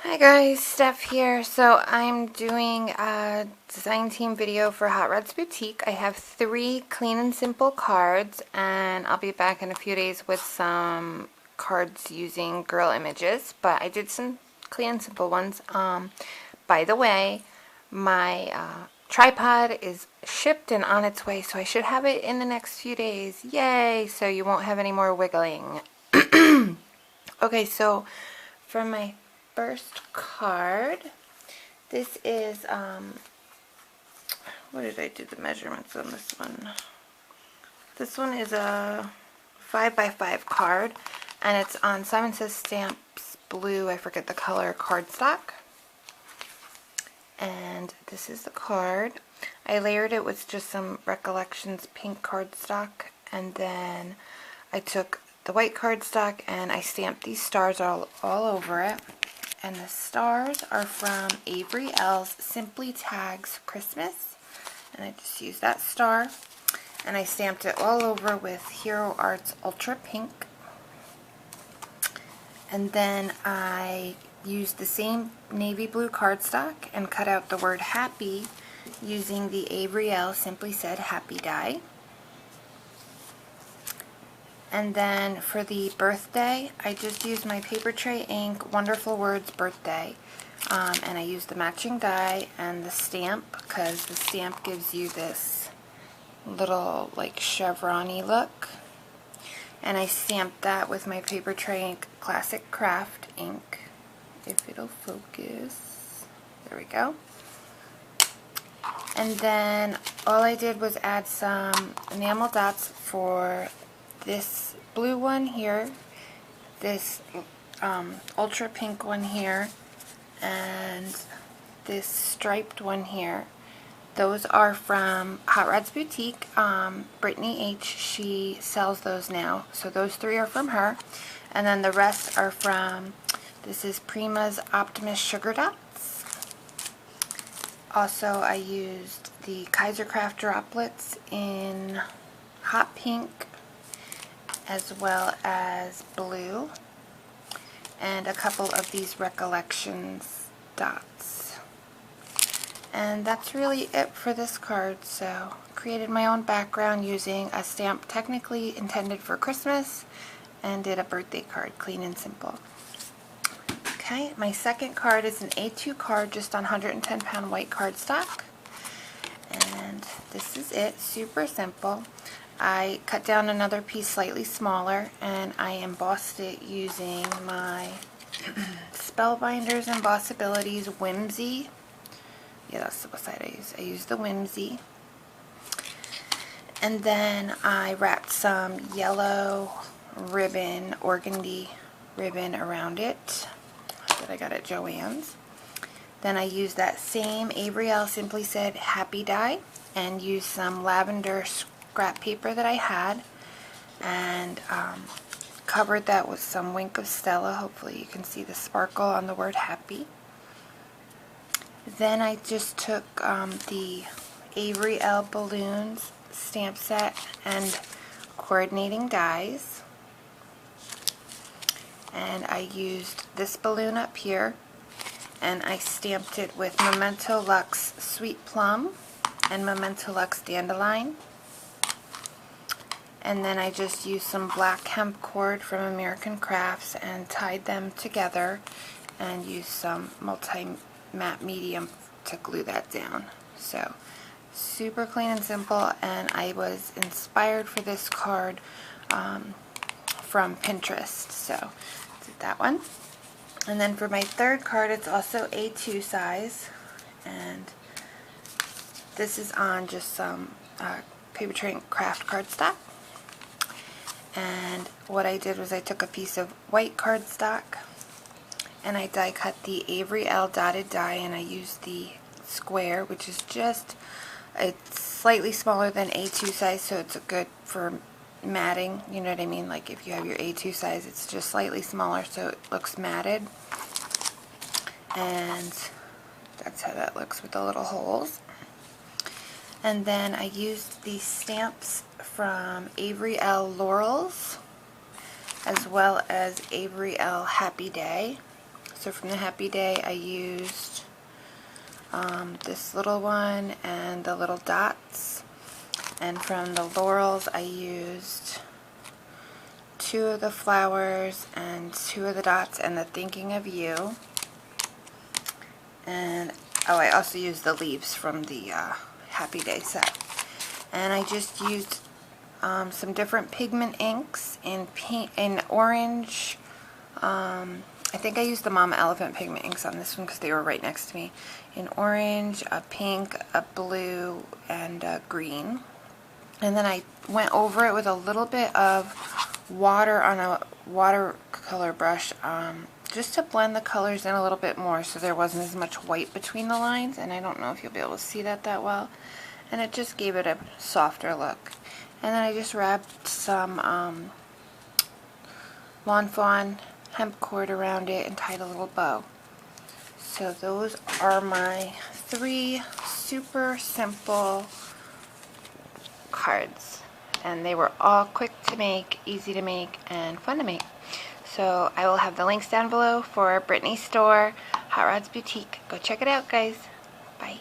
Hi guys, Steph here. So I'm doing a design team video for Hot Rods Boutique. I have 3 clean and simple cards, and I'll be back in a few days with some cards using girl images, but I did some clean and simple ones. By the way, my tripod is shipped and on its way, so I should have it in the next few days. Yay! So you won't have any more wiggling. Okay, so for my first card, this is, what did I do the measurements on this one? This one is a 5x5 card, and it's on Simon Says Stamps blue, I forget the color, cardstock. And this is the card. I layered it with just some Recollections pink cardstock, and then I took the white cardstock and I stamped these stars all over it. And the stars are from Avery L's Simply Tags Christmas. And I just used that star. And I stamped it all over with Hero Arts Ultra Pink. And then I used the same navy blue cardstock and cut out the word happy using the Avery L Simply Said Happy die. And then for the birthday, I just used my paper tray ink Wonderful Words birthday. And I used the matching die and the stamp, because the stamp gives you this little like chevron-y look. And I stamped that with my paper tray ink Classic Craft ink. If it'll focus. There we go. And then all I did was add some enamel dots for this blue one here, this ultra pink one here, and this striped one here. Those are from Hot Rods Boutique. Brittany H, she sells those now. So those 3 are from her. And then the rest are from, this is Prima's Optimus Sugar Dots. Also, I used the Kaiser Craft droplets in hot pink, as well as blue, and a couple of these Recollections dots. And that's really it for this card. So created my own background using a stamp technically intended for Christmas, and did a birthday card, clean and simple. Okay, my second card is an A2 card just on 110-pound white cardstock, and this is it. Super simple. I cut down another piece slightly smaller, and I embossed it using my Spellbinders Embossabilities Whimsy. Yeah, that's the side I use. I used the Whimsy. And then I wrapped some yellow ribbon, organdy ribbon around it that I got at Joann's. Then I used that same Avery L Simply Said Happy die and used some lavender scrap paper that I had, and covered that with some Wink of Stella. Hopefully you can see the sparkle on the word happy. Then I just took the Avery L balloons stamp set and coordinating dies, and I used this balloon up here, and I stamped it with Memento Luxe Sweet Plum and Memento Luxe Dandelion. And then I just used some black hemp cord from American Crafts and tied them together, and used some multi-matte medium to glue that down. So super clean and simple, and I was inspired for this card from Pinterest, so did that one. And then for my third card, it's also A2 size, and this is on just some paper tray craft cardstock. And what I did was I took a piece of white cardstock and I die cut the Avery L dotted die, and I used the square, which is just, it's slightly smaller than A2 size, so it's good for matting, you know what I mean? Like if you have your A2 size, it's just slightly smaller so it looks matted. And that's how that looks with the little holes. And then I used these stamps from Avery L Laurels, as well as Avery L Happy Day. So from the Happy Day, I used this little one and the little dots. And from the Laurels, I used 2 of the flowers and 2 of the dots and the Thinking of You. And oh, I also used the leaves from the Happy Day set. And I just used some different pigment inks in pink, in orange. I think I used the Mama Elephant pigment inks on this one because they were right next to me. In orange, a pink, a blue, and a green. And then I went over it with a little bit of water on a watercolor brush, just to blend the colors in a little bit more so there wasn't as much white between the lines. And I don't know if you'll be able to see that well. And it just gave it a softer look. And then I just wrapped some Lawn Fawn hemp cord around it and tied a little bow. So those are my 3 super simple cards. And they were all quick to make, easy to make, and fun to make. So I will have the links down below for Brittany's store, Hot Rods Boutique. Go check it out, guys. Bye.